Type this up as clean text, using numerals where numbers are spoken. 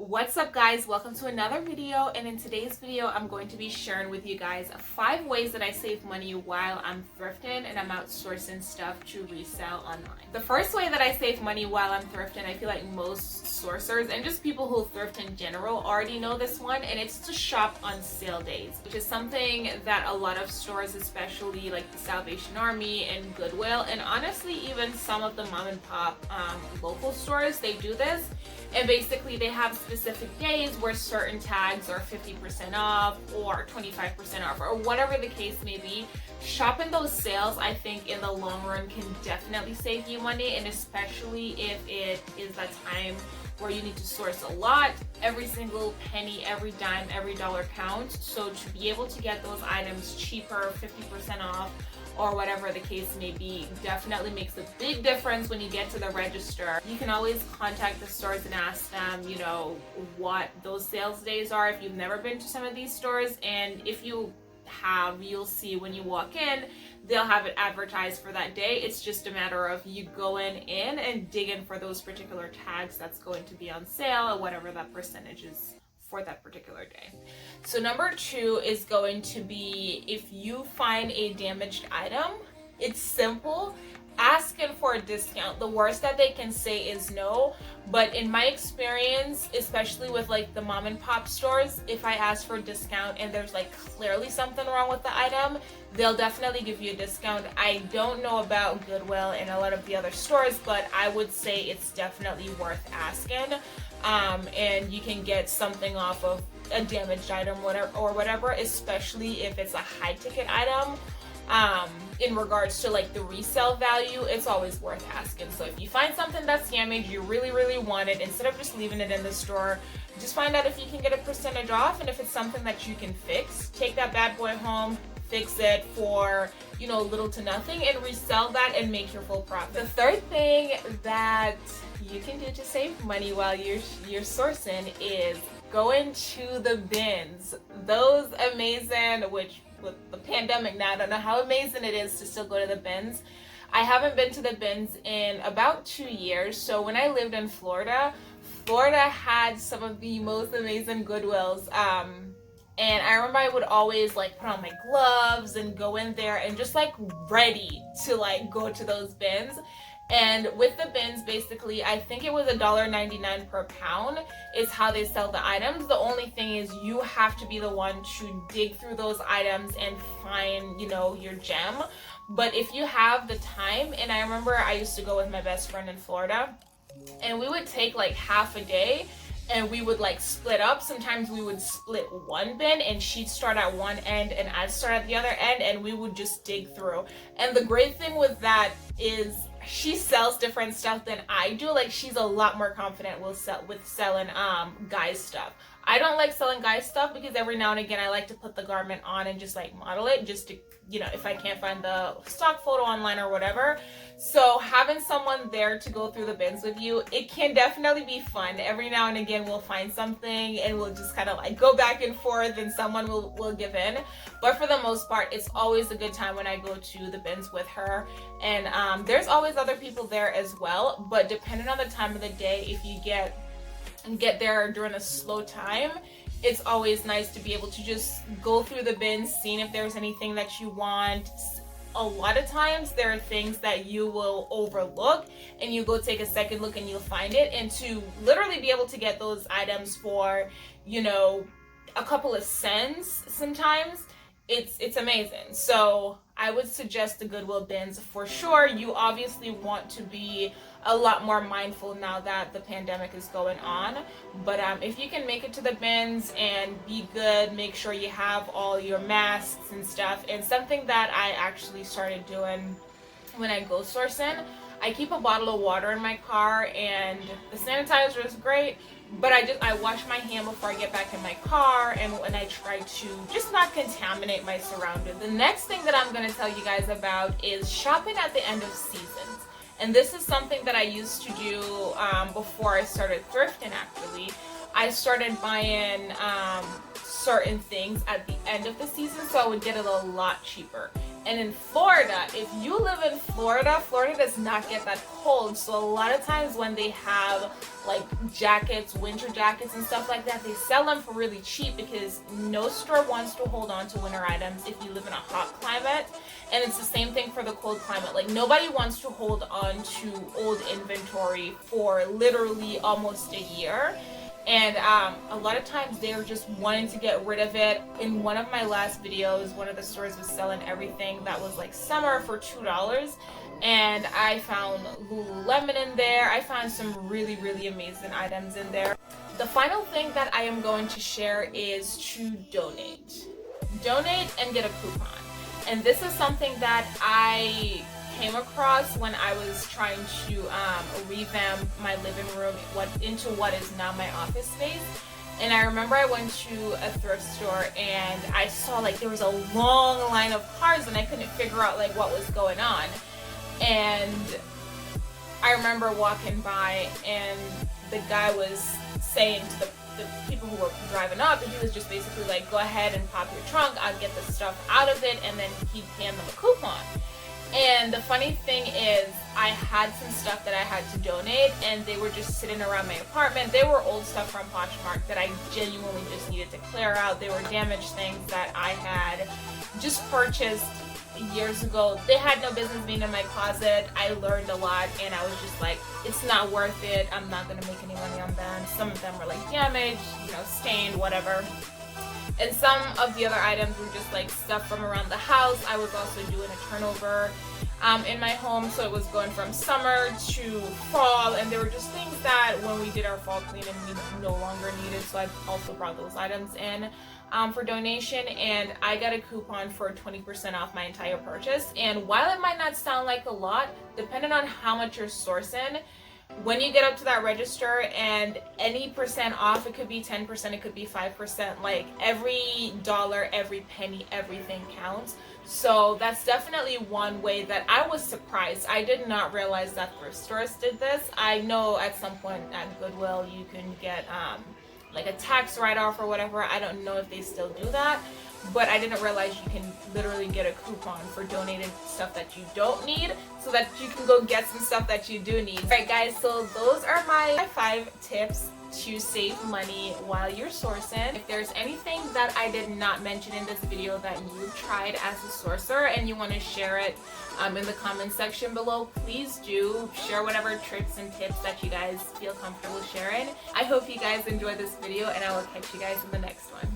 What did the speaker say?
What's up guys, welcome to another video, and in today's video I'm going to be sharing with you guys 5 ways that I save money while I'm thrifting and I'm outsourcing stuff to resell online. The first way that I save money while I'm thrifting, I feel like most sourcers and just people who thrift in general already know this one, and it's to shop on sale days, which is something that a lot of stores, especially like the Salvation Army and Goodwill, and honestly even some of the mom and pop local stores, they do this. And basically they have specific days where certain tags are 50% off or 25% off or whatever the case may be. Shopping those sales, I think in the long run can definitely save you money, and especially if it is that time where you need to source a lot. Every single penny, every dime, every dollar counts. So to be able to get those items cheaper, 50% off, or whatever the case may be, definitely makes a big difference when you get to the register. You can always contact the stores and ask them, you know, what those sales days are if you've never been to some of these stores, and if you have, you'll see when you walk in, they'll have it advertised for that day. It's just a matter of you going in and digging for those particular tags that's going to be on sale or whatever that percentage is for that particular day. So number 2 is going to be, if you find a damaged item, it's simple. Asking for a discount. The worst that they can say is no, but in my experience, especially with like the mom and pop stores, if I ask for a discount and there's like clearly something wrong with the item, they'll definitely give you a discount. I don't know about Goodwill and a lot of the other stores, but I would say it's definitely worth asking. And you can get something off of a damaged item, whatever, especially if it's a high ticket item. In regards to like the resale value, it's always worth asking. So if you find something that's damaged, you really want it, instead of just leaving it in the store, just find out if you can get a percentage off, and if it's something that you can fix, take that bad boy home, fix it for, you know, little to nothing, and resell that and make your full profit. The third thing that you can do to save money while you're sourcing is going to the bins. Those amazing, which with the pandemic now, I don't know how amazing it is to still go to the bins. I haven't been to the bins in about 2 years. So when I lived in Florida had some of the most amazing Goodwills. And I remember I would always like put on my gloves and go in there and just like ready to like go to those bins. And with the bins, basically, I think it was $1.99 per pound is how they sell the items. The only thing is you have to be the one to dig through those items and find, you know, your gem. But if you have the time, and I remember I used to go with my best friend in Florida, and we would take like half a day and we would like split up. Sometimes we would split one bin and she'd start at one end and I'd start at the other end, and we would just dig through. And the great thing with that is she sells different stuff than I do. Like, she's a lot more confident with selling guys stuff. I don't like selling guys stuff because every now and again I like to put the garment on and just like model it, just to, you know, if I can't find the stock photo online or whatever. So having someone there to go through the bins with you, it can definitely be fun. Every now and again we'll find something and we'll just kind of like go back and forth, and someone will give in. But for the most part, it's always a good time when I go to the bins with her. And there's always other people there as well, but depending on the time of the day, if you get there during a slow time, it's always nice to be able to just go through the bins, seeing if there's anything that you want. A lot of times there are things that you will overlook and you go take a second look and you'll find it, and to literally be able to get those items for, you know, a couple of cents sometimes, it's amazing. So I would suggest the Goodwill bins for sure. You obviously want to be a lot more mindful now that the pandemic is going on, but if you can make it to the bins and be good, make sure you have all your masks and stuff. And something that I actually started doing when I go sourcing, I keep a bottle of water in my car, and the sanitizer is great, but I wash my hand before I get back in my car, and I try to just not contaminate my surroundings. The next thing that I'm going to tell you guys about is shopping at the end of seasons. And this is something that I used to do before I started thrifting. Actually, I started buying certain things at the end of the season, so I would get it a lot cheaper. And in Florida, if you live in Florida, Florida does not get that cold. So a lot of times when they have like jackets, winter jackets and stuff like that, they sell them for really cheap because no store wants to hold on to winter items if you live in a hot climate. And it's the same thing for the cold climate. Like nobody wants to hold on to old inventory for literally almost a year. And a lot of times they're just wanting to get rid of it. In one of my last videos, one of the stores was selling everything that was like summer for $2. And I found Lululemon in there. I found some really, really amazing items in there. The final thing that I am going to share is to donate. Donate and get a coupon. And this is something that I came across when I was trying to revamp my living room into what is now my office space. And I remember I went to a thrift store and I saw like there was a long line of cars and I couldn't figure out like what was going on. And I remember walking by and the guy was saying to the people who were driving up, and he was just basically like, go ahead and pop your trunk, I'll get the stuff out of it, and then he'd hand them a coupon. And the funny thing is, I had some stuff that I had to donate, and they were just sitting around my apartment. They were old stuff from Poshmark that I genuinely just needed to clear out. They were damaged things that I had just purchased years ago. They had no business being in my closet. I learned a lot, and I was just like, it's not worth it. I'm not gonna make any money on them. Some of them were like damaged, you know, stained, whatever. And some of the other items were just like stuff from around the house. I was also doing a turnover in my home, so it was going from summer to fall, and there were just things that when we did our fall cleaning we no longer needed, so I also brought those items in for donation, and I got a coupon for 20% off my entire purchase. And while it might not sound like a lot, depending on how much you're sourcing, when you get up to that register and any percent off, it could be 10%, it could be 5%, like every dollar, every penny, everything counts. So that's definitely one way that I was surprised. I did not realize that thrift stores did this. I know at some point at Goodwill you can get like a tax write-off or whatever. I don't know if they still do that, but I didn't realize you can literally get a coupon for donating stuff that you don't need so that you can go get some stuff that you do need. Alright guys, so those are my 5 tips to save money while you're sourcing. If there's anything that I did not mention in this video that you tried as a sourcer and you want to share it in the comment section below, please do share whatever tricks and tips that you guys feel comfortable sharing. I hope you guys enjoyed this video, and I will catch you guys in the next one.